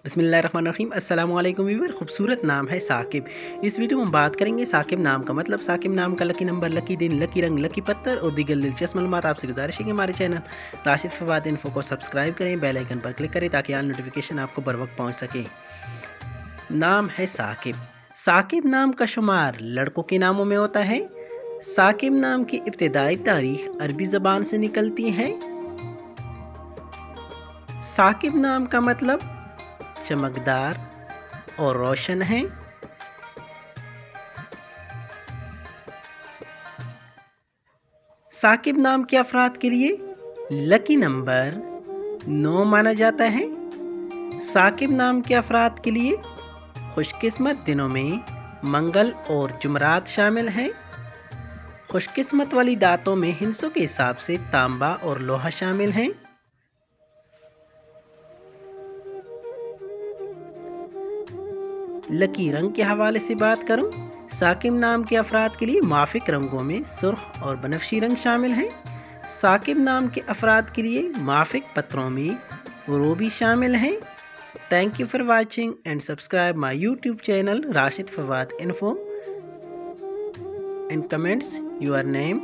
बिस्मिल्लाहिर्रहमानिर्रहीम। अस्सलाम वालेकुम व्यूअर। खूबसूरत नाम है साकिब। इस वीडियो में हम बात करेंगे साकिब नाम का मतलब, साकिब नाम का लकी नंबर, लकी दिन, लकी रंग, लकी पत्थर और दीगर दिलचस्प मालूमात। आपसे गुजारिश है कि हमारे चैनल राशिद फवाद इन्फो को सब्सक्राइब करें, बेल आइकन पर क्लिक करें ताकि ऑल नोटिफिकेशन आपको बर वक्त पहुँच सके। नाम है साकिब। साकिब नाम का शुमार लड़कों के नामों में होता है। साकिब नाम की इब्तिदाई तारीख अरबी ज़बान से निकलती है। साकिब नाम का मतलब चमकदार और रोशन है। साकिब नाम के अफराद के लिए लकी नंबर 9 माना जाता है। साकिब नाम के अफराद के लिए खुशकिस्मत दिनों में मंगल और जुमरात शामिल हैं। खुशकिस्मत वाली दातों में हिंसों के हिसाब से तांबा और लोहा शामिल हैं। लकी रंग के हवाले से बात करूं, साकिब नाम के अफराद के लिए माफिक रंगों में सुर्ख और बनफशी रंग शामिल हैं। साकिब नाम के अफराद के लिए माफिक पत्रों में रूबी शामिल हैं। Thank you for watching and subscribe my YouTube channel Rashid Fawad Info and comments your name